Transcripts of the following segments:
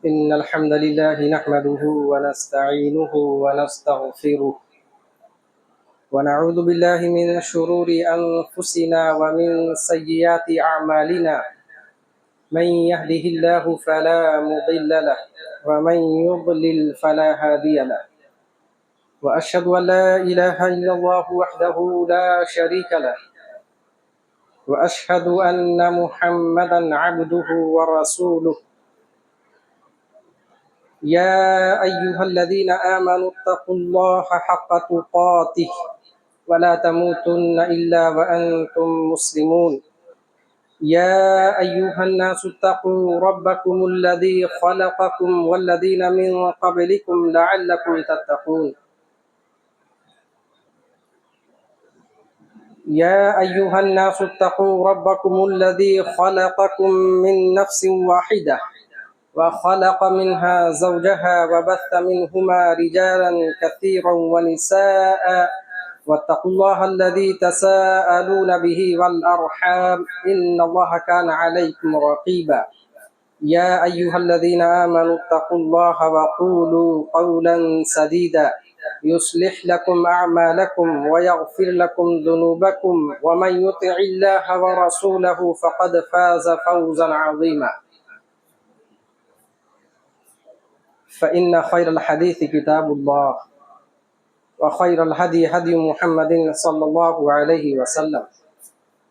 إن الحمد لله نحمده ونستعينه ونستغفره ونعوذ بالله من شرور أنفسنا ومن سيئات أعمالنا من يهده الله فلا مضل له ومن يضلل فلا هادي له وأشهد أن لا إله إلا الله وحده لا شريك له وأشهد أن محمدا عبده ورسوله يا أيها الذين آمنوا اتقوا الله حق تقاته ولا تموتن إلا وأنتم مسلمون يا أيها الناس اتقوا ربكم الذي خلقكم والذين من قبلكم لعلكم تتقون يا أيها الناس اتقوا ربكم الذي خلقكم من نفس واحدة وخلق منها زوجها وبث منهما رجالا كثيرا ونساء واتقوا الله الذي تساءلون به والأرحام إن الله كان عليكم رقيبا يا أيها الذين آمنوا اتقوا الله وقولوا قولا سديدا يصلح لكم أعمالكم ويغفر لكم ذنوبكم ومن يطع الله ورسوله فقد فاز فوزا عظيما فإن خير الحديث كتاب الله وخير الهدي هدي محمد صلى الله عليه وسلم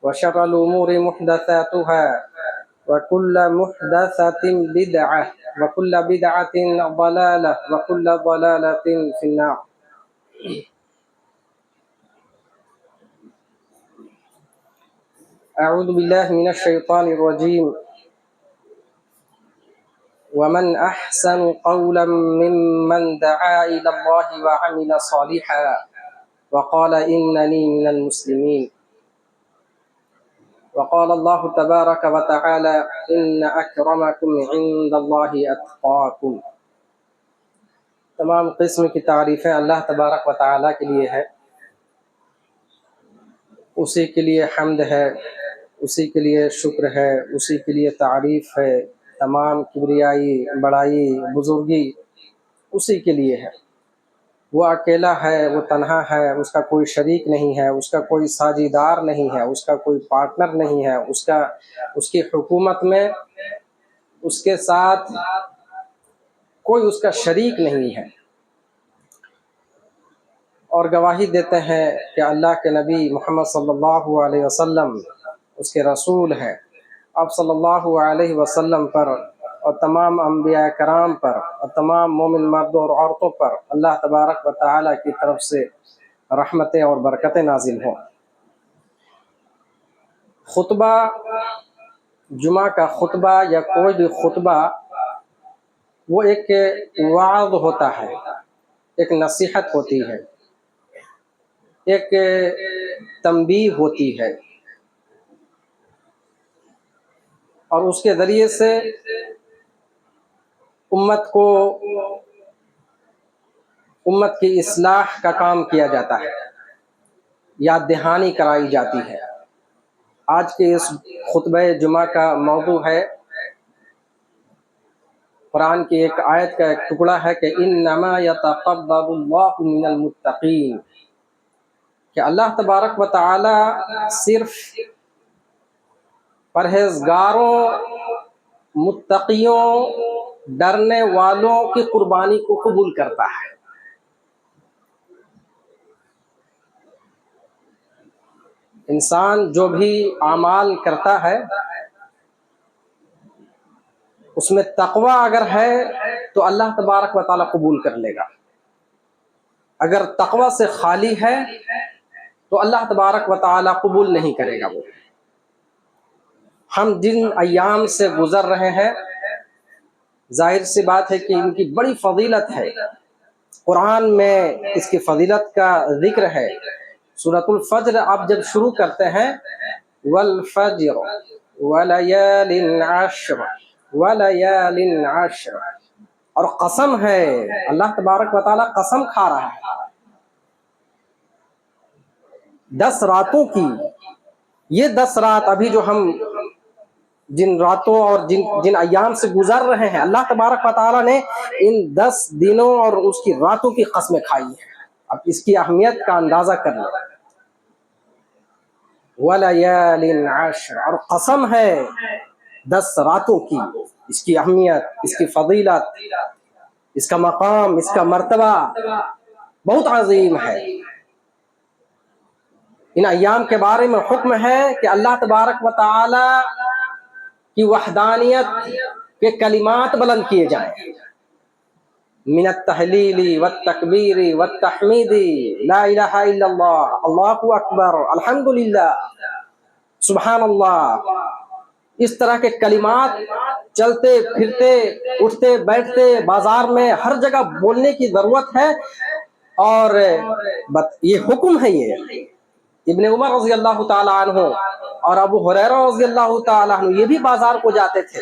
وشر الأمور محدثاتها وكل محدثة بدعة وكل بدعة ضلالة وكل ضلالة في النار. أعوذ بالله من الشيطان الرجيم. ومن أحسن قولا ممن دعا إلى الله وعمل صالحا وقال إنني من المسلمين. وقال الله تبارك وتعالى إن أكرمكم عند الله أتقاكم. تمام قسم کی تعریفیں اللہ تبارک و تعالیٰ کے لیے ہے، اسی کے لیے حمد ہے، اسی کے لیے شکر ہے، اسی کے لیے تعریف ہے، تمام کبریائی، بڑائی، بزرگی اسی کے لیے ہے۔ وہ اکیلا ہے، وہ تنہا ہے، اس کا کوئی شریک نہیں ہے، اس کا کوئی ساجیدار نہیں ہے، اس کا کوئی پارٹنر نہیں ہے، اس کی حکومت میں اس کے ساتھ کوئی اس کا شریک نہیں ہے۔ اور گواہی دیتے ہیں کہ اللہ کے نبی محمد صلی اللہ علیہ وسلم اس کے رسول ہیں۔ آپ صلی اللہ علیہ وسلم پر اور تمام انبیاء کرام پر اور تمام مومن مردوں اور عورتوں پر اللہ تبارک و تعالیٰ کی طرف سے رحمتیں اور برکتیں نازل ہوں۔ خطبہ، جمعہ کا خطبہ یا کوئی بھی خطبہ وہ ایک وعظ ہوتا ہے، ایک نصیحت ہوتی ہے، ایک تنبیہ ہوتی ہے، اور اس کے ذریعے سے امت کی اصلاح کا کام کیا جاتا ہے، یاد دہانی کرائی جاتی ہے۔ آج کے اس خطبہ جمعہ کا موضوع ہے، قرآن کی ایک آیت کا ایک ٹکڑا ہے کہ انما یتقبل اللہ من المتقین، کہ اللہ تبارک و تعالی صرف پرہیزگاروں، متقیوں، ڈرنے والوں کی قربانی کو قبول کرتا ہے۔ انسان جو بھی اعمال کرتا ہے اس میں تقوی اگر ہے تو اللہ تبارک و تعالیٰ قبول کر لے گا، اگر تقوی سے خالی ہے تو اللہ تبارک و تعالیٰ قبول نہیں کرے گا۔ وہ ہم جن ایام سے گزر رہے ہیں، ظاہر سی بات ہے کہ ان کی بڑی فضیلت ہے، قرآن میں اس کی فضیلت کا ذکر ہے۔ سورۃ الفجر آپ جب شروع کرتے ہیں والفجر ولیال عشر ولیال عشر، اور قسم ہے، اللہ تبارک و تعالیٰ قسم کھا رہا ہے 10 راتوں کی۔ یہ 10 رات ابھی جو ہم جن راتوں اور جن ایام سے گزر رہے ہیں، اللہ تبارک و تعالیٰ نے ان 10 دنوں اور اس کی راتوں کی قسمیں کھائی ہیں. اب اس کی اہمیت کا اندازہ کر لیں. وَلَيَالٍ عَشْرٍ، اور قسم ہے 10 راتوں کی. اس کی اہمیت، اس کی فضیلت، اس کا مقام، اس کا مرتبہ بہت عظیم ہے. ان ایام کے بارے میں حکم ہے کہ اللہ تبارک و تعالی کی وحدانیت کے کلمات بلند کیے جائیں. من التحلیل والتکبیر والتحمید لا الہ الا اللہ، اللہ اکبر، الحمدللہ، سبحان اللہ. اس طرح کے کلمات چلتے پھرتے، اٹھتے بیٹھتے، بازار میں ہر جگہ بولنے کی ضرورت ہے. اور یہ حکم ہے. یہ ابن عمر رضی اللہ تعالی عنہ اور ابو ہریرہ رضی اللہ تعالی عنہ یہ بھی بازار کو جاتے تھے،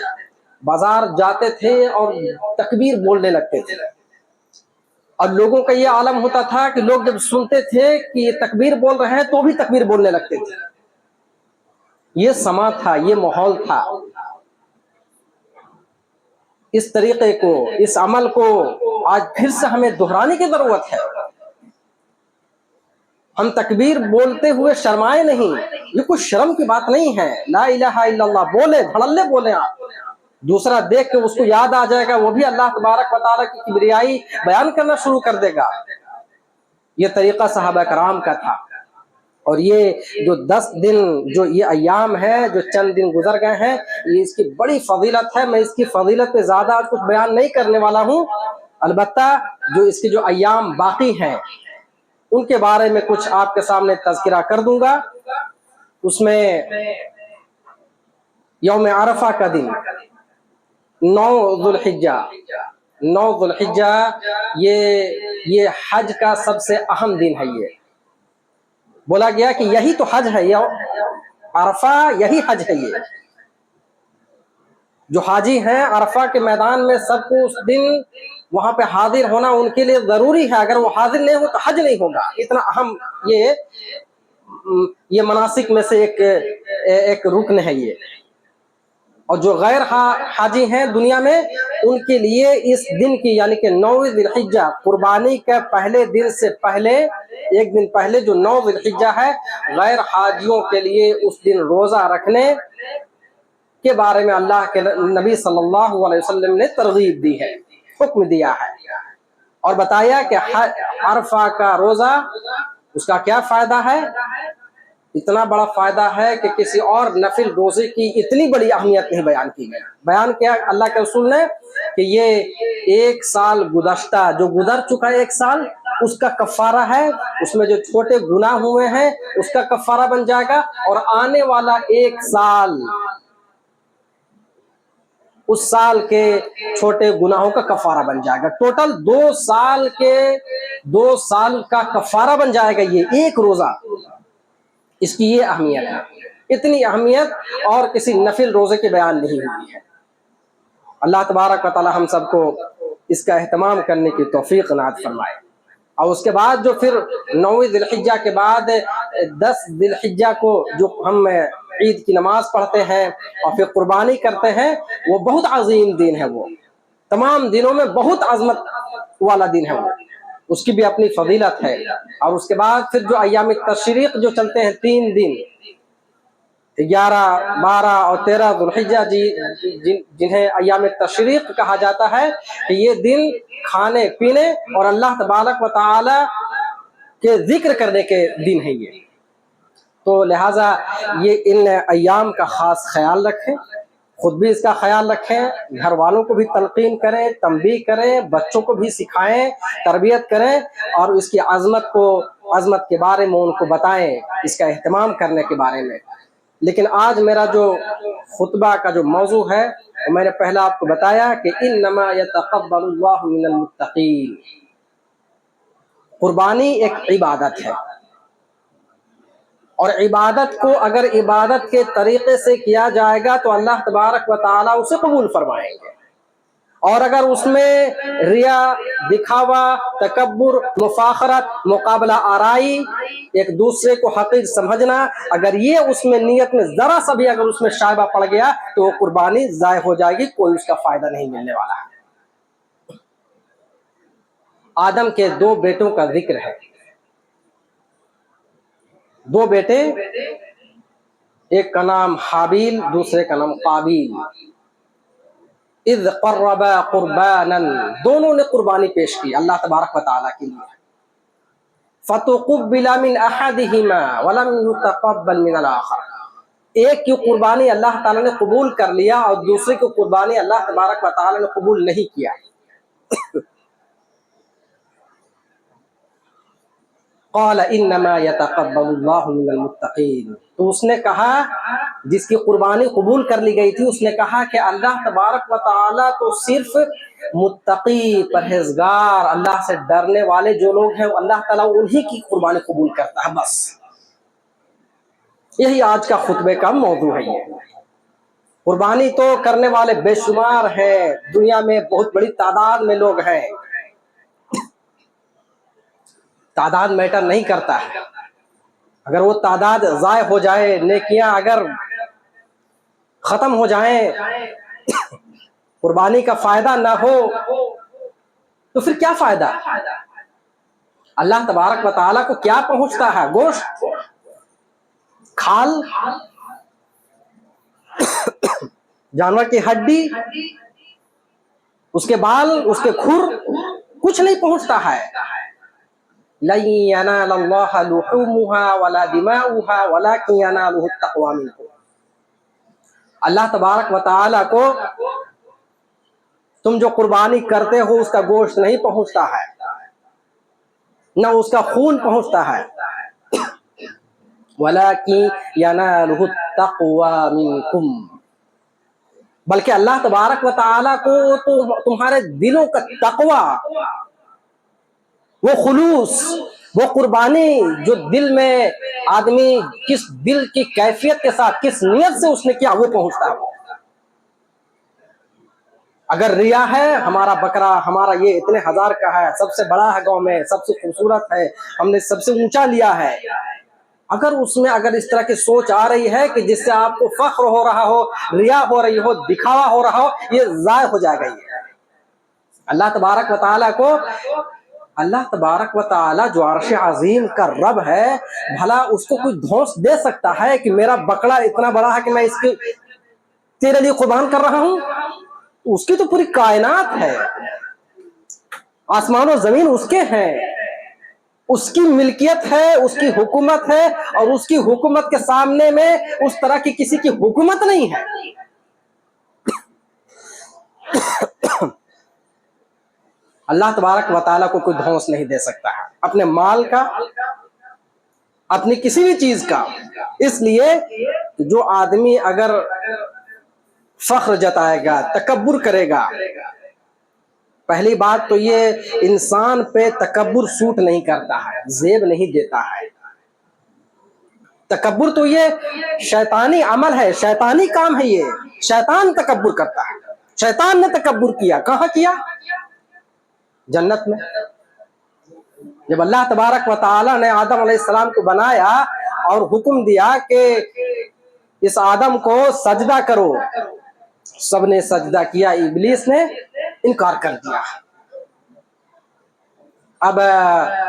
بازار جاتے تھے اور تکبیر بولنے لگتے تھے. اور لوگوں کا یہ عالم ہوتا تھا کہ لوگ جب سنتے تھے کہ یہ تکبیر بول رہے ہیں تو بھی تکبیر بولنے لگتے تھے. یہ سما تھا، یہ ماحول تھا. اس طریقے کو، اس عمل کو آج پھر سے ہمیں دہرانے کی ضرورت ہے. ہم تکبیر بولتے ہوئے شرمائے نہیں، یہ کوئی شرم کی بات نہیں ہے. لا الہ الا اللہ بولے، دھڑلے بولے. آپ دوسرا دیکھ کے اس کو یاد آ جائے گا، وہ بھی اللہ تبارک و تعالیٰ کی کبریائی بیان کرنا شروع کر دے گا. یہ طریقہ صحابہ کرام کا تھا. اور یہ جو 10 دن، جو یہ ایام ہے، جو چند دن گزر گئے ہیں، یہ اس کی بڑی فضیلت ہے. میں اس کی فضیلت پہ زیادہ کچھ بیان نہیں کرنے والا ہوں، البتہ جو اس کے جو ایام باقی ہیں ان کے بارے میں کچھ آپ کے سامنے تذکرہ کر دوں گا. اس میں یوم عرفہ کا دن 9 ذوالحجہ، 9 ذوالحجہ یہ حج کا سب سے اہم دن ہے. یہ بولا گیا کہ یہی تو حج ہے، عرفہ یہی حج ہے. یہ جو حاجی ہیں عرفہ کے میدان میں، سب کو اس دن وہاں پہ حاضر ہونا ان کے لیے ضروری ہے. اگر وہ حاضر نہیں ہو تو حج نہیں ہوگا. اتنا اہم یہ مناسک میں سے ایک رکن ہے یہ. اور جو غیر حاجی ہیں دنیا میں، ان کے لیے اس دن کی یعنی کہ 9 ذوالحجہ، قربانی کے پہلے دن سے پہلے ایک دن پہلے جو 9 ذوالحجہ ہے، غیر حاجیوں کے لیے اس دن روزہ رکھنے کے بارے میں اللہ کے نبی صلی اللہ علیہ وسلم نے ترغیب دی ہے، حکم دیا ہے. اور بتایا کہ عرفہ کا روزہ، اس کا کیا فائدہ ہے. اتنا بڑا فائدہ ہے کہ کسی اور نفل روزے کی اتنی بڑی اہمیت نہیں بیان کی گئی. بیان کیا اللہ کے رسول نے کہ یہ 1 سال گزشتہ جو گزر چکا ہے، 1 سال اس کا کفارہ ہے. اس میں جو چھوٹے گناہ ہوئے ہیں اس کا کفارہ بن جائے گا، اور آنے والا 1 سال اس سال کے چھوٹے گناہوں کا کفارہ بن جائے گا. ٹوٹل 2 سال کا کفارہ بن جائے گا یہ ایک روزہ. اس کی یہ اہمیت ہے. اتنی اہمیت اور کسی نفل روزے کے بیان نہیں ہوئی ہے. اللہ تبارک و تعالی ہم سب کو اس کا اہتمام کرنے کی توفیق عنایت فرمائے. اور اس کے بعد جو پھر 9 ذوالحجہ کے بعد 10 ذوالحجہ کو جو ہم عید کی نماز پڑھتے ہیں اور پھر قربانی کرتے ہیں، وہ بہت عظیم دن ہے. وہ تمام دنوں میں بہت عظمت والا دن ہے. وہ اس کی بھی اپنی فضیلت ہے. اور اس کے بعد پھر جو ایام تشریق جو چلتے ہیں 3 دن، 11، 12 اور 13 ذوالحجہ، جنہیں ایام تشریق کہا جاتا ہے، کہ یہ دن کھانے پینے اور اللہ تبارک و تعالی کے ذکر کرنے کے دن ہے یہ. تو لہٰذا یہ ان ایام کا خاص خیال رکھیں، خود بھی اس کا خیال رکھیں، گھر والوں کو بھی تلقین کریں، تنبیہ کریں، بچوں کو بھی سکھائیں، تربیت کریں، اور اس کی عظمت کے بارے میں ان کو بتائیں، اس کا اہتمام کرنے کے بارے میں. لیکن آج میرا جو خطبہ کا جو موضوع ہے، میں نے پہلا آپ کو بتایا کہ انما یتقبل اللہ من المتقین. قربانی ایک عبادت ہے، اور عبادت کو اگر عبادت کے طریقے سے کیا جائے گا تو اللہ تبارک و تعالیٰ اسے قبول فرمائیں گے. اور اگر اس میں ریا، دکھاوا، تکبر، مفاخرت، مقابلہ آرائی، ایک دوسرے کو حقیر سمجھنا، اگر یہ اس میں نیت میں ذرا سا بھی اگر اس میں شائبہ پڑ گیا تو وہ قربانی ضائع ہو جائے گی، کوئی اس کا فائدہ نہیں ملنے والا ہے۔ آدم کے 2 بیٹوں کا ذکر ہے، 2 بیٹے، ایک کا نام حابیل، دوسرے کا نام قابیل۔ اذ قربا قربانا، دونوں نے قربانی پیش کی اللہ تبارک و تعالیٰ کے لیے۔ فتقبل من احدہما ولم يتقبل من الاخر، ایک کی قربانی اللہ تعالیٰ نے قبول کر لیا اور دوسرے کی قربانی اللہ تبارک و تعالیٰ نے قبول نہیں کیا۔ قال انما يتقبل الله من المتقین، تو اس نے کہا، جس کی قربانی قبول کر لی گئی تھی، اس نے کہا کہ اللہ تبارک و تعالیٰ تو صرف متقی، پرہیزگار، اللہ سے ڈرنے والے جو لوگ ہیں اللہ تعالیٰ انہی کی قربانی قبول کرتا ہے، بس یہی آج کا خطبے کا موضوع ہے۔ یہ قربانی تو کرنے والے بے شمار ہیں، دنیا میں بہت بڑی تعداد میں لوگ ہیں، تعداد میٹر نہیں کرتا ہے۔ اگر وہ تعداد ضائع ہو جائے، نیکیاں اگر ختم ہو جائیں، قربانی کا فائدہ نہ ہو تو پھر کیا فائدہ؟ اللہ تبارک و تعالیٰ کو کیا پہنچتا ہے؟ گوشت، کھال، جانور کی ہڈی، اس کے بال، اس کے کھر، کچھ نہیں پہنچتا ہے۔ لن ينال الله لحومها ولا دماؤها ولكن يناله التقوى منكم، اللہ تبارک و تعالیٰ کو تم جو قربانی کرتے ہو اس کا گوشت نہیں پہنچتا ہے، نہ اس کا خون پہنچتا ہے، ولكن يناله التقوى منكم، بلکہ اللہ تبارک و تعالیٰ کو تو تمہارے دلوں کا تقوی، وہ خلوص، وہ قربانی جو دل میں آدمی کس دل کی کیفیت کے ساتھ، کس نیت سے اس نے کیا، وہ پہنچتا ہے۔ اگر ریا ہے، ہمارا بکرا، ہمارا یہ اتنے ہزار کا ہے، سب سے بڑا ہے گاؤں میں، سب سے خوبصورت ہے، ہم نے سب سے اونچا لیا ہے، اگر اس میں اگر اس طرح کی سوچ آ رہی ہے کہ جس سے آپ کو فخر ہو رہا ہو، ریا ہو رہی ہو، دکھاوا ہو رہا ہو، یہ ضائع ہو جائے گا۔ یہ اللہ تبارک و تعالیٰ کو، اللہ تبارک و تعالیٰ جو عرش عظیم کا رب ہے، بھلا اس کو کوئی دھوس دے سکتا ہے کہ میرا بکڑا اتنا بڑا ہے کہ میں اس کی تیرے لیے قربان کر رہا ہوں؟ اس کی تو پوری کائنات ہے، آسمان و زمین اس کے ہیں، اس کی ملکیت ہے، اس کی حکومت ہے، اور اس کی حکومت کے سامنے میں اس طرح کی کسی کی حکومت نہیں ہے۔ اللہ تبارک و تعالیٰ کو کوئی دھونس نہیں دے سکتا ہے اپنے مال کا، اپنی کسی بھی چیز کا۔ اس لیے جو آدمی اگر فخر جتائے گا، تکبر کرے گا، پہلی بات تو یہ انسان پہ تکبر سوٹ نہیں کرتا ہے، زیب نہیں دیتا ہے۔ تکبر تو یہ شیطانی عمل ہے، شیطانی کام ہے، یہ شیطان تکبر کرتا ہے۔ شیطان نے تکبر کیا، کہاں کیا؟ جنت میں، جب اللہ تبارک و تعالیٰ نے آدم علیہ السلام کو بنایا اور حکم دیا کہ اس آدم کو سجدہ کرو، سب نے سجدہ کیا، ابلیس نے انکار کر دیا۔ اب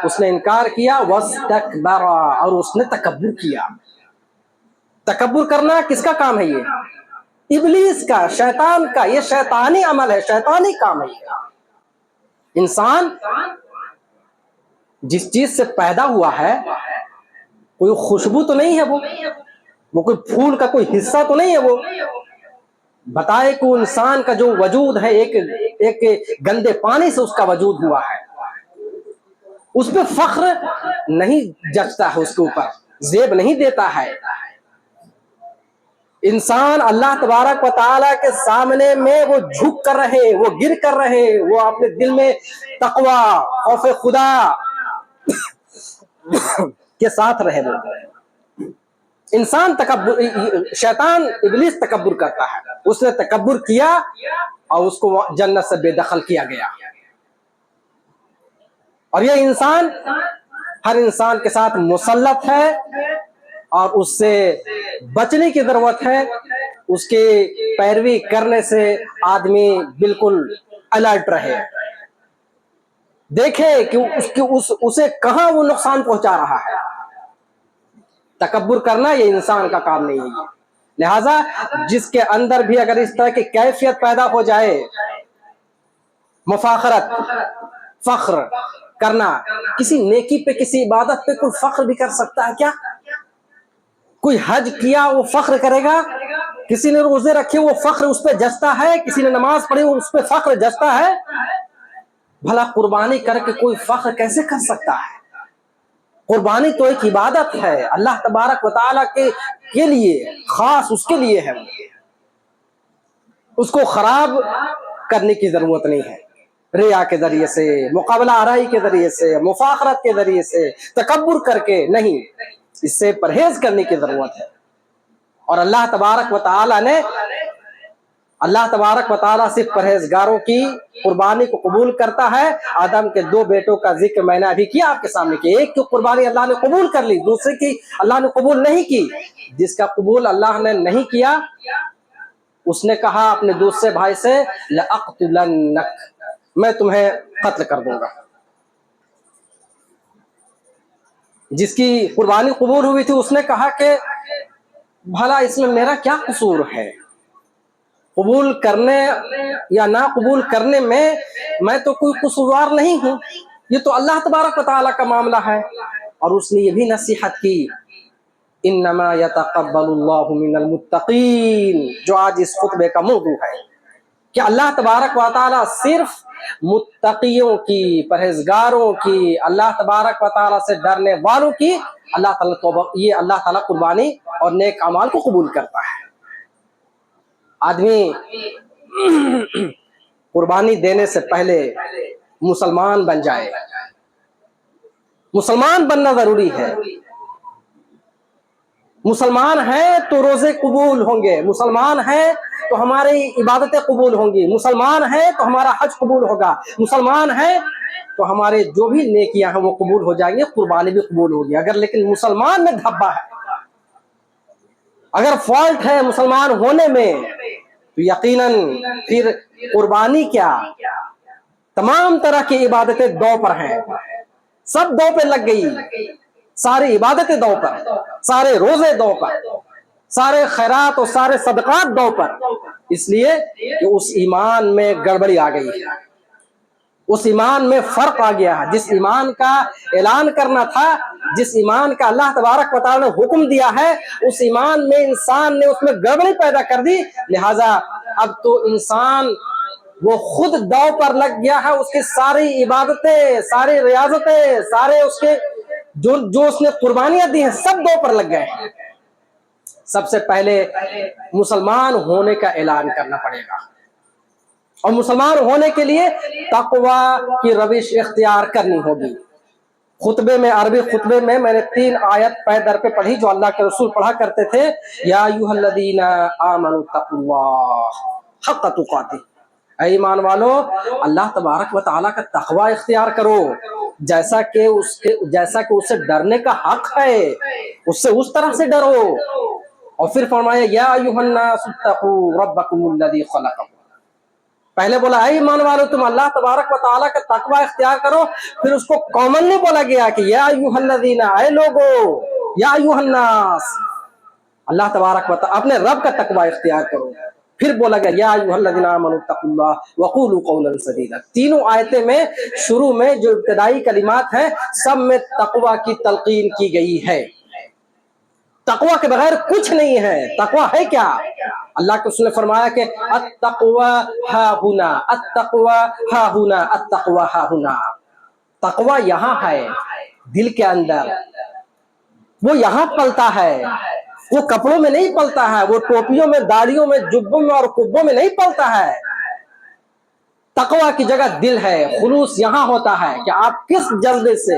اس نے انکار کیا، واستکبر، اور اس نے تکبر کیا۔ تکبر کرنا کس کا کام ہے؟ یہ ابلیس کا، شیطان کا، یہ شیطانی عمل ہے، شیطانی کام ہے۔ انسان جس چیز سے پیدا ہوا ہے، کوئی خوشبو تو نہیں ہے، وہ کوئی پھول کا کوئی حصہ تو نہیں ہے، وہ بتائے کہ انسان کا جو وجود ہے ایک گندے پانی سے اس کا وجود ہوا ہے، اس پہ فخر نہیں جچتا ہے، اس کے اوپر زیب نہیں دیتا ہے۔ انسان اللہ تبارک و تعالیٰ کے سامنے میں وہ جھک کر رہے، وہ گر کر رہے، وہ اپنے دل میں تقوی، خوف خدا کے ساتھ رہے۔ انسان تکبر، شیطان ابلیس تکبر کرتا ہے، اس نے تکبر کیا اور اس کو جنت سے بے دخل کیا گیا. اور یہ انسان ہر انسان کے ساتھ مسلط ہے اور اس سے بچنے کی ضرورت ہے. اس کی پیروی کرنے سے آدمی بالکل الرٹ رہے، دیکھے کہ اسے کہاں وہ نقصان پہنچا رہا ہے. تکبر کرنا یہ انسان کا کام نہیں ہے. لہذا جس کے اندر بھی اگر اس طرح کی کیفیت پیدا ہو جائے، مفاخرت، فخر کرنا، کسی نیکی پہ کسی عبادت پہ کوئی فخر بھی کر سکتا ہے کیا؟ کوئی حج کیا وہ فخر کرے گا، کسی نے روزے رکھے وہ فخر اس پہ جچتا ہے، کسی نے نماز پڑھی وہ اس پہ فخر جچتا ہے. بھلا قربانی کر کے کوئی فخر کیسے کر سکتا ہے؟ قربانی تو ایک عبادت ہے، اللہ تبارک و تعالیٰ کے لیے، خاص اس کے لیے ہے. اس کو خراب کرنے کی ضرورت نہیں ہے، ریا کے ذریعے سے، مقابلہ آرائی کے ذریعے سے، مفاخرت کے ذریعے سے، تکبر کر کے نہیں. اس سے پرہیز کرنے کی ضرورت ہے. اور اللہ تبارک و تعالیٰ صرف پرہیزگاروں کی قربانی کو قبول کرتا ہے. آدم کے 2 بیٹوں کا ذکر میں نے ابھی کیا آپ کے سامنے، کہ ایک کی قربانی اللہ نے قبول کر لی، دوسرے کی اللہ نے قبول نہیں کی. جس کا قبول اللہ نے نہیں کیا، اس نے کہا اپنے دوسرے بھائی سے لَأَقْتُلَنَّكَ، میں تمہیں قتل کر دوں گا. جس کی قربانی قبول ہوئی تھی اس نے کہا کہ بھلا اس میں میرا کیا قصور ہے؟ قبول کرنے یا نہ قبول کرنے میں تو کوئی قصوروار نہیں ہوں، یہ تو اللہ تبارک و تعالیٰ کا معاملہ ہے. اور اس نے یہ بھی نصیحت کی، انما یتقبل اللہ من المتقین، جو آج اس خطبے کا موضوع ہے، کہ اللہ تبارک و تعالیٰ صرف متقیوں کی، پرہیزگاروں کی، اللہ تبارک و تعالیٰ سے ڈرنے والوں کی اللہ تعالیٰ قربانی اور نیک اعمال کو قبول کرتا ہے. آدمی قربانی دینے سے پہلے مسلمان بن جائے. مسلمان بننا ضروری ہے. مسلمان ہیں تو روزے قبول ہوں گے، مسلمان ہیں تو ہماری عبادتیں قبول ہوں گی، مسلمان ہیں تو ہمارا حج قبول ہوگا، مسلمان ہیں تو ہمارے جو بھی نیکیاں ہیں وہ قبول ہو جائیں گے، قربانی بھی قبول ہوگی. اگر لیکن مسلمان میں دھبا ہے، اگر فالٹ ہے مسلمان ہونے میں، تو یقیناً پھر قربانی کیا، تمام طرح کی عبادتیں دو پر ہیں، سب دو پہ لگ گئی. ساری عبادتیں دو پر، سارے روزے دو پر، سارے خیرات اور سارے صدقات دو پر. اس لیے کہ اس ایمان میں گڑبڑی آ گئی ہے، اس ایمان میں فرق آ گیا ہے. جس ایمان کا اعلان کرنا تھا، جس ایمان کا اللہ تبارک و تعالیٰ نے حکم دیا ہے، اس ایمان میں انسان نے اس میں گڑبڑی پیدا کر دی. لہذا اب تو انسان وہ خود دو پر لگ گیا ہے، اس کی ساری عبادتیں، ساری ریاضتیں، سارے اس کے جو اس نے قربانیاں دی ہیں سب دو پر لگ گئے ہیں. سب سے پہلے مسلمان ہونے کا اعلان کرنا پڑے گا، اور مسلمان ہونے کے لیے تقوی کی روش اختیار کرنی ہوگی. خطبے میں، عربی خطبے میں نے 3 آیت پے در پہ پڑھی جو اللہ کے رسول پڑھا کرتے تھے. یا ایھا الذین آمنوا اتقوا اللہ حق تقاتہ، اے ایمان والو اللہ تبارک و تعالیٰ کا تقوی اختیار کرو، جیسا کہ اسے ڈرنے کا حق ہے، اس سے اس طرح سے ڈرو. اور پھر فرمایا یا ایھا الناس اتقوا ربکم الذی خلقکم. پہلے بولا اے ایمان والو تم اللہ تبارک و تعالیٰ کا تقوی اختیار کرو، پھر اس کو کامنلی بولا گیا کہ یا ایھا الذین، اے لوگو، یا ایھا الناس، اللہ تبارک و تعالیٰ اپنے رب کا تقوی اختیار کرو. پھر بولا گیا یا ایھا الذین آمنوا اتقوا اللہ وقولوا قولا سدیدا. تینوں آیتیں میں شروع میں جو ابتدائی کلمات ہیں سب میں تقوی کی تلقین کی گئی ہے. تقوی کے بغیر کچھ نہیں ہے. تقوی ہے کیا؟ اللہ کے رسول نے فرمایا کہ التقوی ہا ہنا، التقوی ہا ہنا، التقوی ہا ہنا. تقوی یہاں ہے، دل کے اندر، وہ یہاں پلتا ہے، وہ کپڑوں میں نہیں پلتا ہے، وہ ٹوپیوں میں، داڑیوں میں، جبوں میں اور قبوں میں نہیں پلتا ہے. تقوی کی جگہ دل ہے. خلوص یہاں ہوتا ہے کہ آپ کس جذبے سے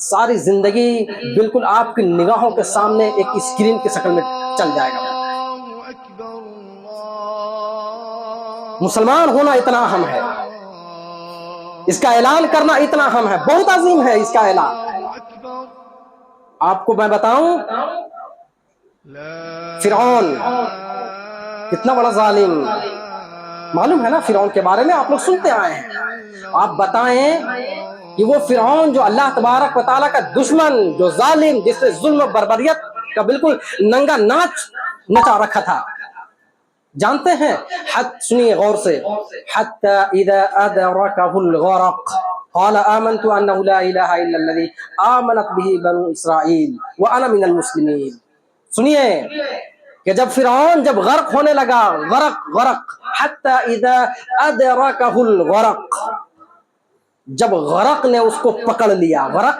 ساری زندگی بالکل آپ کی نگاہوں کے سامنے ایک اسکرین کی شکل میں چل جائے گا. مسلمان ہونا اتنا اہم ہے، اس کا اعلان کرنا اتنا اہم ہے، بہت عظیم ہے اس کا اعلان. آپ کو میں بتاؤں، فرعون کتنا بڑا ظالم، معلوم ہے نا فرعون کے بارے میں، آپ لوگ سنتے آئے ہیں. آپ بتائیں کہ وہ فرعون جو اللہ تبارک و تعالیٰ کا دشمن، جو ظالم، جس نے ظلم و بربریت کا بالکل ننگا ناچ نچا رکھا تھا، جانتے ہیں؟ سنیے غور سے. حتی اذا ادرکہ الغرق قال آمنت انہ لا الہ الا الذی آمنت بہ بنو اسرائیل وانا من المسلمین. سنیے کہ جب فرعون جب غرق ہونے لگا، غرق حتی اذا ادرکہ الغرق، جب غرق نے اس کو پکڑ لیا. غرق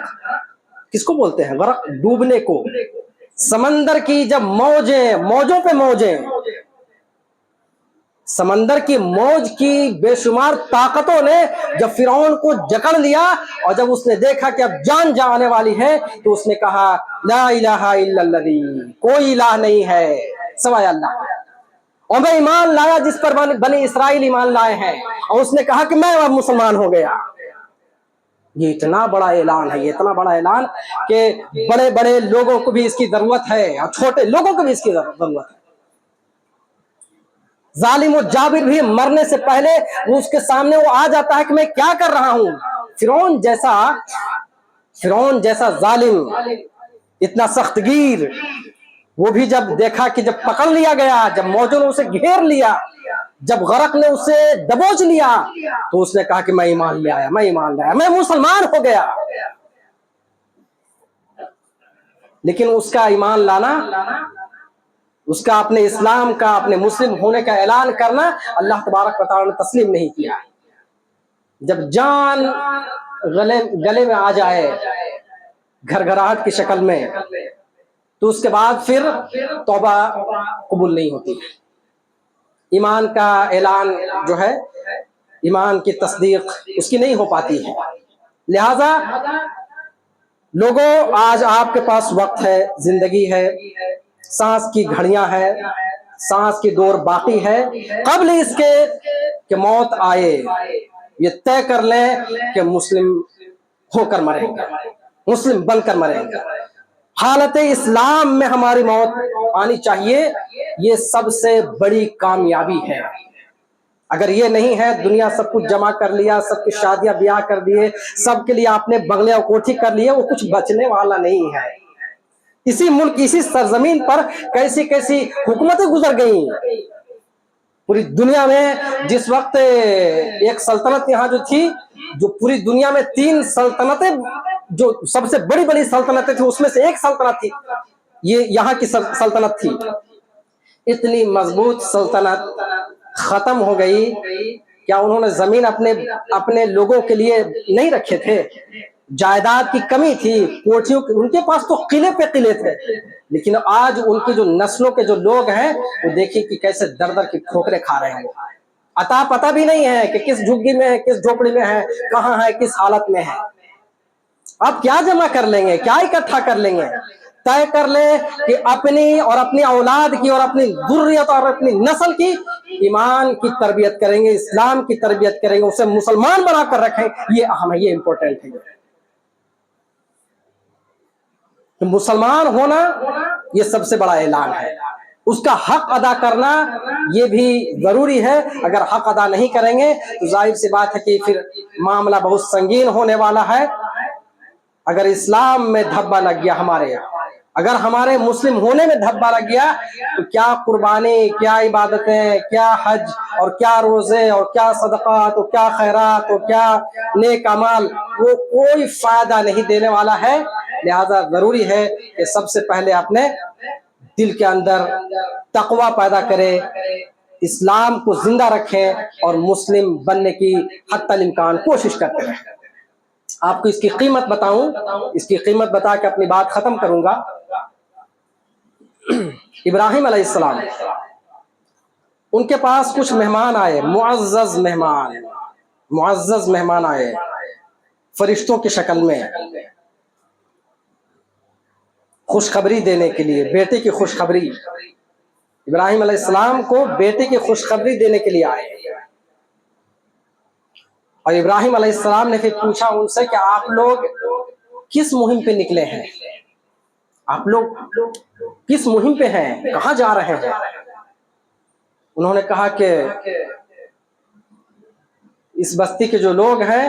کس کو بولتے ہیں؟ غرق ڈوبنے کو. سمندر کی جب موجوں پہ موجیں، سمندر کی موج کی بے شمار طاقتوں نے جب فرعون کو جکڑ لیا، اور جب اس نے دیکھا کہ اب جان جانے والی ہے، تو اس نے کہا لا الہ الا الذی، کوئی الہ نہیں ہے سوائے اللہ، اور میں ایمان لایا جس پر بنی اسرائیل ایمان لائے ہیں. اور اس نے کہا کہ میں اب مسلمان ہو گیا. یہ اتنا بڑا اعلان ہے، یہ اتنا بڑا اعلان کہ بڑے بڑے لوگوں کو بھی اس کی ضرورت ہے، اور چھوٹے لوگوں کو بھی اس کی ضرورت ہے. ظالم و جابر بھی مرنے سے پہلے وہ اس کے سامنے وہ آ جاتا ہے کہ میں کیا کر رہا ہوں. فرعون جیسا ظالم، اتنا سخت گیر، وہ بھی جب دیکھا کہ جب پکڑ لیا گیا، جب موجوں نے اسے گھیر لیا، جب غرق نے اسے دبوچ لیا، تو اس نے کہا کہ میں ایمان لے آیا، میں مسلمان ہو گیا. لیکن اس کا ایمان لانا، اس کا اپنے اسلام کا، اپنے مسلم ہونے کا اعلان کرنا اللہ تبارک و تعالیٰ نے تسلیم نہیں کیا. جب جان گلے میں آ جائے گھر گھراہٹ کی شکل میں، تو اس کے بعد پھر توبہ قبول نہیں ہوتی. ایمان کا اعلان جو ہے، ایمان کی تصدیق اس کی نہیں ہو پاتی ہے. لہذا لوگوں، آج آپ کے پاس وقت ہے، زندگی ہے، سانس کی گھڑیاں ہے، سانس کی دور باقی ہے. قبل اس کے کہ موت آئے، یہ طے کر لیں کہ مسلم ہو کر مریں گے، مسلم بن کر مریں گے. حالت اسلام میں ہماری موت آنی چاہیے، یہ سب سے بڑی کامیابی ہے. اگر یہ نہیں ہے، دنیا سب کچھ جمع کر لیا، سب کی شادیاں بیاہ کر دیے، سب کے لیے آپ نے بنگلے اور کوٹھی کر لیے، وہ کچھ بچنے والا نہیں ہے. اسی ملک، اسی سرزمین پر کیسی کیسی حکومتیں گزر گئیں پوری دنیا میں. جس وقت ایک سلطنت یہاں جو تھی، جو پوری دنیا میں 3 سلطنتیں جو سب سے بڑی بڑی سلطنتیں تھیں، اس میں سے ایک سلطنت تھی، یہ یہاں کی سلطنت تھی. اتنی مضبوط سلطنت ختم ہو گئی. کیا انہوں نے زمین اپنے لوگوں کے لیے نہیں رکھے تھے؟ جائیداد کی کمی تھی، کوٹھیوں کی، ان کے پاس تو قلعے پہ قلعے تھے. لیکن آج ان کی جو نسلوں کے جو لوگ ہیں، وہ دیکھیں کہ کیسے در در کی ٹھوکریں کھا رہے ہیں. عطا پتہ بھی نہیں ہے کہ کس جھگی میں ہے، کس جھوپڑی میں ہے، کہاں ہے، کس حالت میں ہے. آپ کیا جمع کر لیں گے، کیا اکٹھا کر لیں گے؟ طے کر لیں کہ اپنی اور اپنی اولاد کی اور اپنی ذریت اور اپنی نسل کی ایمان کی تربیت کریں گے، اسلام کی تربیت کریں گے، اسے مسلمان بنا کر رکھیں. یہ اہم ہے، یہ امپورٹنٹ ہے. مسلمان ہونا یہ سب سے بڑا اعلان ہے. اس کا حق ادا کرنا یہ بھی ضروری ہے. اگر حق ادا نہیں کریں گے تو ظاہر سی بات ہے کہ پھر معاملہ بہت سنگین ہونے والا ہے. اگر اسلام میں دھبا لگ گیا ہمارے، اگر ہمارے مسلم ہونے میں دھبا لگ گیا، تو کیا قربانی، کیا عبادتیں، کیا حج اور کیا روزے اور کیا صدقات اور کیا خیرات اور کیا نیک اعمال، وہ کوئی فائدہ نہیں دینے والا ہے. لہذا ضروری ہے کہ سب سے پہلے اپنے دل کے اندر تقوی پیدا کرے، اسلام کو زندہ رکھیں اور مسلم بننے کی حتی الامکان کوشش کرتے رہیں. آپ کو اس کی قیمت بتاؤں، اس کی قیمت بتا کے اپنی بات ختم کروں گا. ابراہیم علیہ السلام، ان کے پاس کچھ مہمان آئے، معزز مہمان آئے فرشتوں کی شکل میں. خوشخبری دینے کے لیے، بیٹے کی خوشخبری، ابراہیم علیہ السلام کو بیٹے کی خوشخبری دینے کے لیے آئے. اور ابراہیم علیہ السلام نے پھر پوچھا ان سے کہ آپ لوگ کس مہم پہ نکلے ہیں؟ آپ لوگ کس مہم پہ ہیں؟ کہاں جا رہے ہیں؟ انہوں نے کہا کہ اس بستی کے جو لوگ ہیں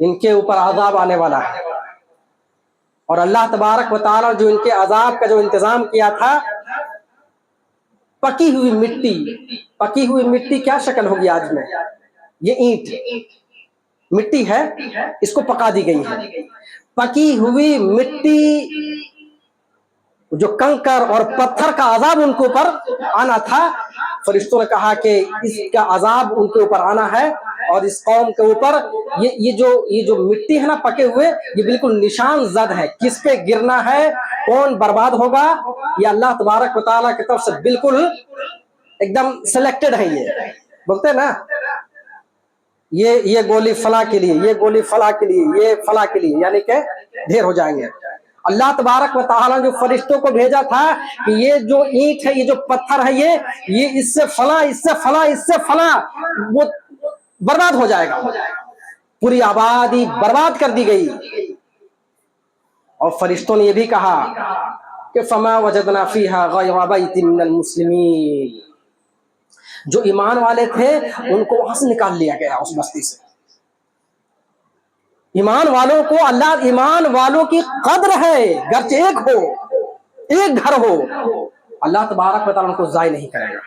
ان کے اوپر عذاب آنے والا ہے، اور اللہ تبارک و تعالیٰ جو ان کے عذاب کا جو انتظام کیا تھا، پکی ہوئی مٹی. پکی ہوئی مٹی کیا شکل ہوگی آج میں؟ یہ اینٹ مٹی ہے، اس کو پکا دی گئی ہے. پکی ہوئی مٹی، جو کنکر اور پتھر کا عذاب ان کے اوپر آنا تھا، فرشتوں نے کہا کہ اس کا عذاب ان کے اوپر آنا ہے. اور اس قوم کے اوپر یہ جو مٹی ہے نا پکے ہوئے، یہ بالکل نشان زد ہے. کس پہ گرنا ہے، کون برباد ہوگا، یہ اللہ تبارک و تعالیٰ کی طرف سے بالکل ایک دم سلیکٹڈ ہے. یہ بولتے ہیں نا، یہ گولی فلاں کے لیے، یہ گولی فلاں کے لیے، یہ فلاں کے لیے، یعنی کہ ڈھیر ہو جائیں گے. اللہ تبارک و تعالیٰ جو فرشتوں کو بھیجا تھا کہ یہ جو اینٹ ہے، یہ جو پتھر ہے، یہ اس سے فلاں، اس سے فلاں، اس سے فلاں وہ برباد ہو جائے گا. پوری آبادی برباد کر دی گئی. اور فرشتوں نے یہ بھی کہا کہ فما وجدنا فیہا غیر بیت من المسلمین. جو ایمان والے تھے ان کو وہاں سے نکال لیا گیا، اس بستی سے. ایمان والوں کو اللہ، ایمان والوں کی قدر ہے، گرچہ ایک ہو، ایک گھر ہو، اللہ تبارک و تعالیٰ ان کو ضائع نہیں کرے گا.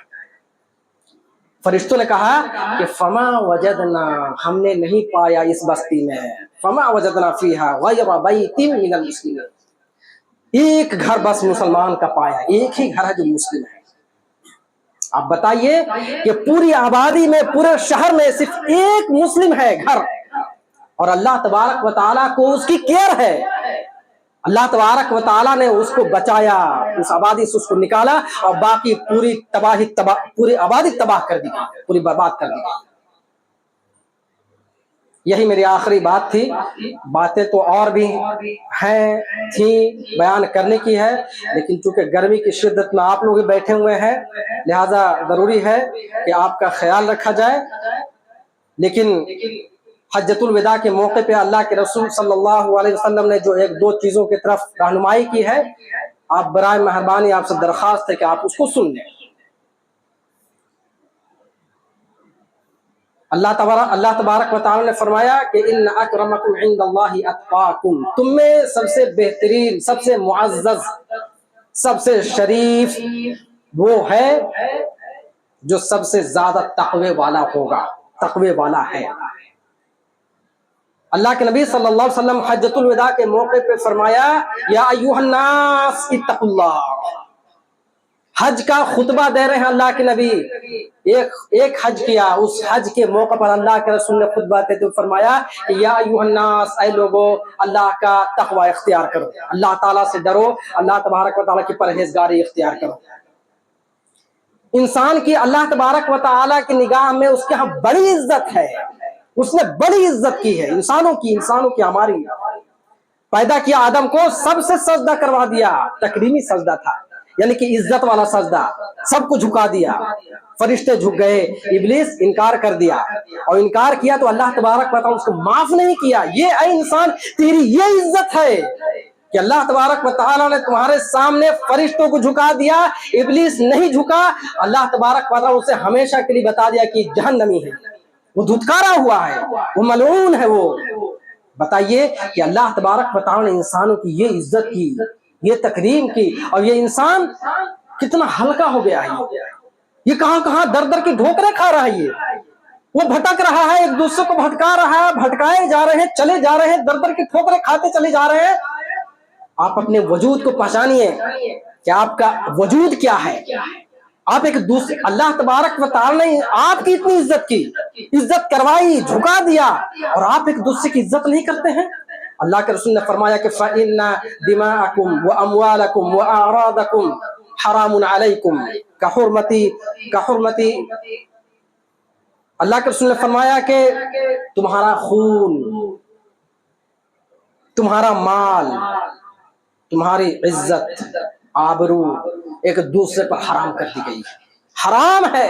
فرشتوں نے کہا کہ فما وجدنا، ہم نے نہیں پایا اس بستی میں، فما وجدنا فیہا غیر بیت من المسلمین، ایک گھر بس مسلمان کا پایا، ایک ہی گھر ہے جو مسلم ہے. آپ بتائیے کہ پوری آبادی میں، پورے شہر میں صرف ایک مسلم ہے گھر، اور اللہ تبارک و تعالیٰ کو اس کی کیئر ہے. اللہ تبارک و تعالیٰ نے اس کو بچایا، اس آبادی سے اس کو نکالا، اور باقی پوری پوری آبادی تباہ کر دی گئی، پوری برباد کر دی گئی. یہی میری آخری بات تھی. باتیں تو اور بھی تھیں بیان کرنے کی ہے، لیکن چونکہ گرمی کی شدت میں آپ لوگ بیٹھے ہوئے ہیں، لہذا ضروری ہے کہ آپ کا خیال رکھا جائے. لیکن حجۃ الوداع کے موقع پہ اللہ کے رسول صلی اللہ علیہ وسلم نے جو ایک دو چیزوں کی طرف رہنمائی کی ہے، آپ برائے مہربانی آپ سے درخواست ہے کہ آپ اس کو سن لیں. اللہ تبارک و تعالی نے فرمایا کہ ان اکرمکم عند اللہ اتقاکم، تم میں سب سے بہترین، سب سے معزز، سب سے شریف وہ ہے جو سب سے زیادہ تقوی والا ہوگا، تقوی والا ہے. اللہ کے نبی صلی اللہ علیہ وسلم حجۃ الوداع کے موقع پہ فرمایا یا ایھا الناس اتقوا اللہ. حج کا خطبہ دے رہے ہیں اللہ کے نبی، ایک حج کیا، اس حج کے موقع پر اللہ کے رسول نے خطبہ دیتے ہوئے فرمایا کہ یا ایھا الناس، اے لوگو اللہ کا تقوی اختیار کرو، اللہ تعالیٰ سے ڈرو، اللہ تبارک و تعالیٰ کی پرہیزگاری اختیار کرو. انسان کی اللہ تبارک و تعالیٰ کی نگاہ میں اس کے ہاں بڑی عزت ہے، اس نے بڑی عزت کی ہے. انسانوں کی ہماری پیدا کیا آدم کو، سب سے سجدہ کروا دیا، تکریمی سجدہ تھا، یعنی کہ عزت والا سجدہ، سب کو جھکا دیا. فرشتے جھک گئے، ابلیس انکار کر دیا، اور انکار کیا تو اللہ تبارک و تعالیٰ اس کو معاف نہیں کیا. یہ اے انسان، تیری یہ عزت ہے کہ اللہ تبارک و تعالیٰ نے تمہارے سامنے فرشتوں کو جھکا دیا، ابلیس نہیں جھکا. اللہ تبارک و تعالیٰ اسے ہمیشہ کے لیے بتا دیا کہ جہنمی ہے، وہ دھتکارا ہوا ہے، وہ ملعون ہے. وہ بتائیے کہ اللہ تبارک و تعالیٰ نے انسانوں کی یہ عزت کی، یہ تکریم کی، اور یہ انسان کتنا ہلکا ہو گیا ہے. یہ کہاں کہاں در در کی ڈھوکریں کھا رہا ہے، وہ بھٹک رہا ہے، ایک دوسرے کو بھٹکا رہا ہے، بھٹکائے جا رہے ہیں، چلے جا رہے ہیں، در در کی ٹھوکریں کھاتے چلے جا رہے ہیں. آپ اپنے وجود کو پہچانیے کہ آپ کا وجود کیا ہے. آپ ایک دوسرے، اللہ تبارک و تعالیٰ نے آپ کی اتنی عزت کی، عزت کروائی، جھکا دیا، اور آپ ایک دوسرے کی عزت نہیں کرتے ہیں. اللہ کے رسول نے فرمایا کہ فَإِنَّ دِمَاءَكُمْ وَأَمْوَالَكُمْ وَأَعْرَاضَكُمْ حرام علیکم کحرمتی. اللہ کے رسول نے فرمایا کہ تمہارا خون، تمہارا مال، تمہاری عزت آبرو ایک دوسرے پر حرام کر دی گئی. حرام ہے,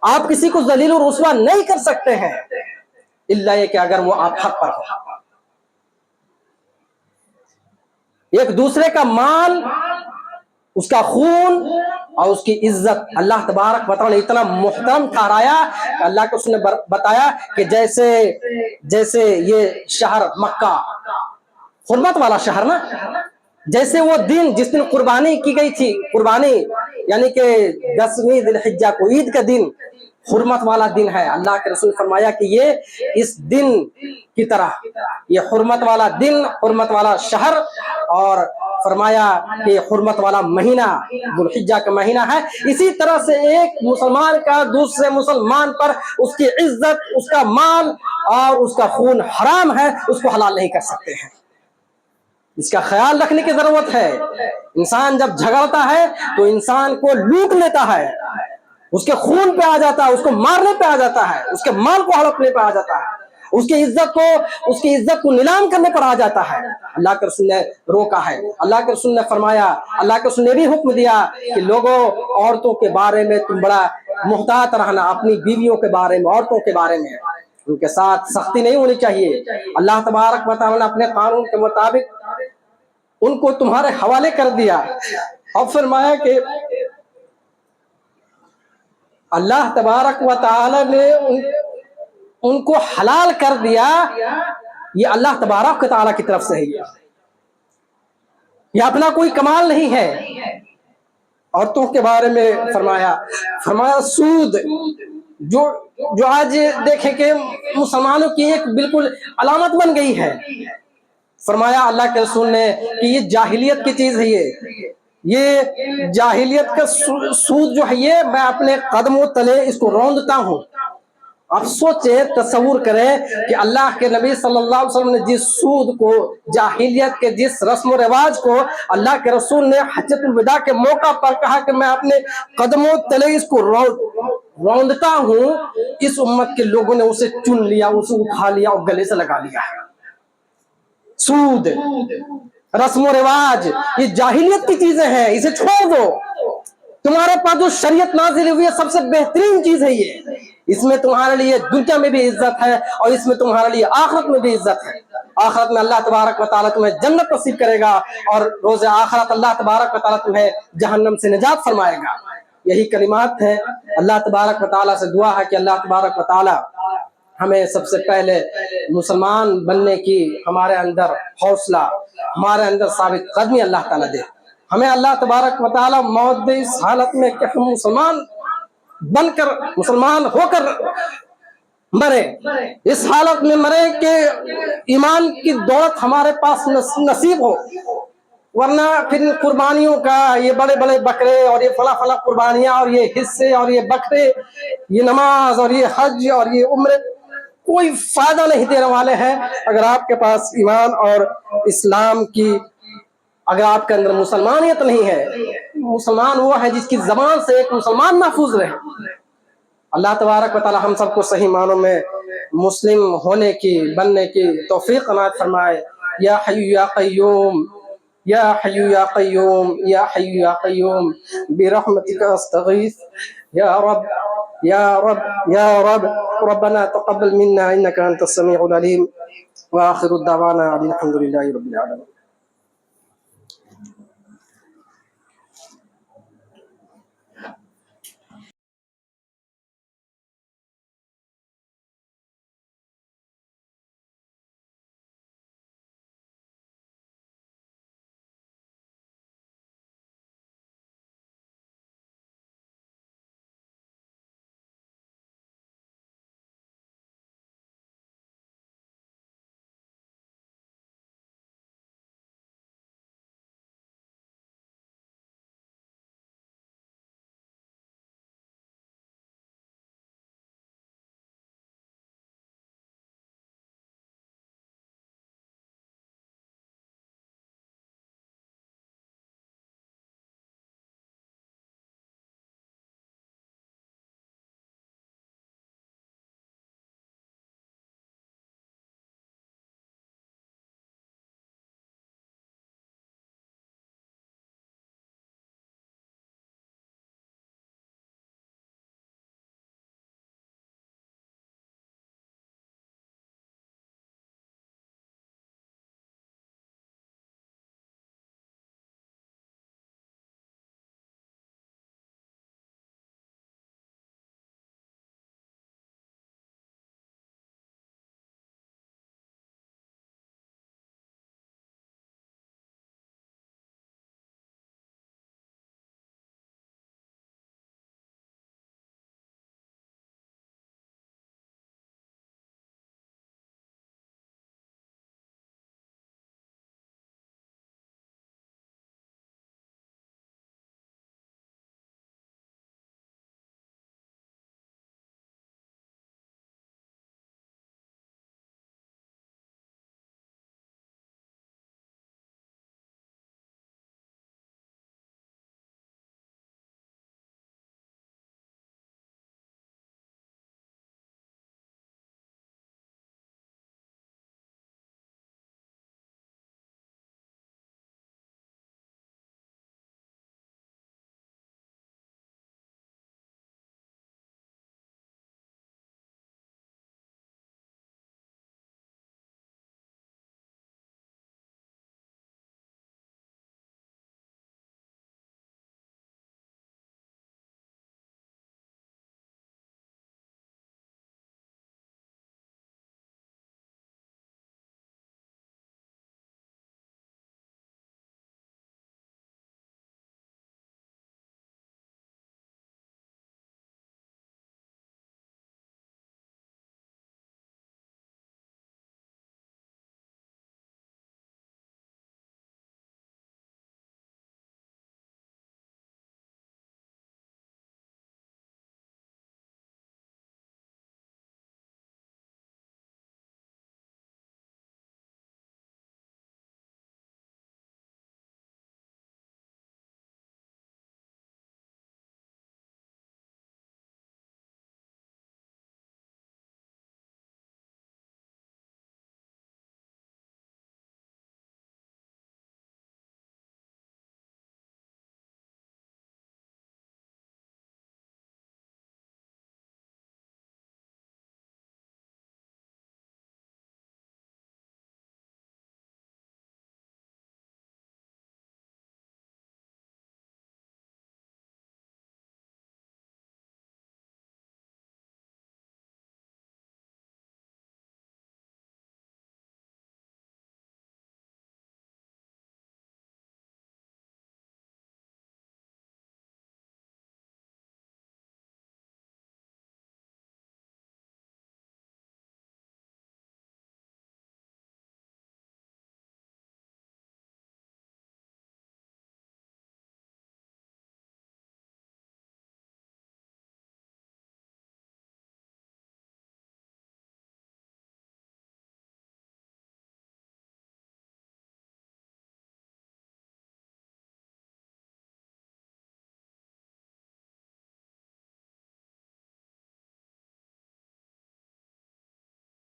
آپ کسی کو ذلیل و رسوا نہیں کر سکتے ہیں الا یہ کہ اگر وہ آپ حق پر ہو. ایک دوسرے کا مال, اس کا خون اور اس کی عزت اللہ تبارک و تعالی نے اتنا محترم ٹھہرایا کہ اللہ کے اس نے بتایا کہ جیسے یہ شہر مکہ حرمت والا شہر نا, جیسے وہ دن جس دن قربانی کی گئی تھی, قربانی یعنی کہ 10ویں ذی الحجہ کو عید کا دن حرمت والا دن ہے. اللہ کے رسول نے فرمایا کہ یہ اس دن کی طرح یہ حرمت والا دن, حرمت والا شہر, اور فرمایا کہ حرمت والا مہینہ ذو الحجہ کا مہینہ ہے. اسی طرح سے ایک مسلمان کا دوسرے مسلمان پر اس کی عزت, اس کا مال اور اس کا خون حرام ہے, اس کو حلال نہیں کر سکتے ہیں. اس کا خیال رکھنے کی ضرورت ہے. انسان جب جھگڑتا ہے تو انسان کو لوٹ لیتا ہے, اس کے خون پہ آ جاتا ہے, اس کو مارنے پہ آ جاتا ہے, اس کے مال کو ہڑپنے پہ آ جاتا ہے, اس کی عزت کو نیلام کرنے پر آ جاتا ہے. اللہ کے رسول نے روکا ہے. اللہ کے رسول نے فرمایا, اللہ کے رسول نے بھی حکم دیا کہ لوگوں عورتوں کے بارے میں تم بڑا محتاط رہنا, اپنی بیویوں کے بارے میں, عورتوں کے بارے میں ان کے ساتھ سختی نہیں ہونی چاہیے. اللہ تبارک و تعالی نے اپنے قانون کے مطابق ان کو تمہارے حوالے کر دیا اور فرمایا کہ اللہ تبارک و تعالی نے ان کو حلال کر دیا. یہ اللہ تبارک و تعالی کی طرف سے ہے, یہ اپنا کوئی کمال نہیں ہے. عورتوں کے بارے میں فرمایا سود, جو آج دیکھیں کہ مسلمانوں کی ایک بالکل علامت بن گئی ہے. فرمایا اللہ کے رسول نے کہ یہ جاہلیت کی چیز ہے, یہ جاہلیت کا سود جو ہے یہ میں اپنے قدموں تلے اس کو روندتا ہوں. آپ سوچیں, تصور کریں کہ اللہ کے نبی صلی اللہ علیہ وسلم نے جس سود کو, جاہلیت کے جس رسم و رواج کو اللہ کے رسول نے حجۃ الوداع کے موقع پر کہا کہ میں اپنے قدموں تلے اس کو روندتا ہوں, اس امت کے لوگوں نے اسے چن لیا, اسے اٹھا لیا اور گلے سے لگا لیا. سود, رسم و رواج, یہ جاہلیت کی چیزیں ہیں, اسے چھوڑ دو. تمہارے پاس جو شریعت نازل ہوئی ہے سب سے بہترین چیز ہے یہ, اس میں تمہارے لیے دنیا میں بھی عزت ہے اور اس میں تمہارے لیے آخرت میں بھی عزت ہے. آخرت میں اللہ تبارک و تعالیٰ تمہیں جنت نصیب کرے گا اور روز آخرت اللہ تبارک و تعالیٰ تمہیں جہنم سے نجات فرمائے گا. یہی کلمات ہیں. اللہ تبارک و تعالیٰ سے دعا ہے کہ اللہ تبارک و تعالیٰ ہمیں سب سے پہلے مسلمان بننے کی ہمارے اندر حوصلہ, ہمارے اندر ثابت قدمی اللہ تعالیٰ دے. ہمیں اللہ تبارک و تعالیٰ موت دے اس حالت میں کہ ہم مسلمان بن کر, مسلمان ہو کر مرے, اس حالت میں مرے کہ ایمان کی دولت ہمارے پاس نصیب ہو. ورنہ پھر قربانیوں کا یہ بڑے بڑے بکرے اور یہ فلاں فلاں قربانیاں اور یہ حصے اور یہ بکرے, یہ نماز اور یہ حج اور یہ عمرے کوئی فائدہ نہیں دینے والے ہیں اگر آپ کے پاس ایمان اور اسلام کی, اگر آپ کے اندر مسلمانیت نہیں ہے. مسلمان وہ ہے جس کی زبان سے ایک مسلمان محفوظ رہے. اللہ تبارک و تعالی ہم سب کو صحیح معنوں میں مسلم ہونے کی, بننے کی توفیق عنایت فرمائے. یا حی یا قیوم, یا حی یا قیوم, یا حی یا قیوم برحمتک استغیث یا رب یا رب یا رب. ربنا تقبل منا انك انت السميع العليم واخر الدعوانا الحمد لله رب العالمين.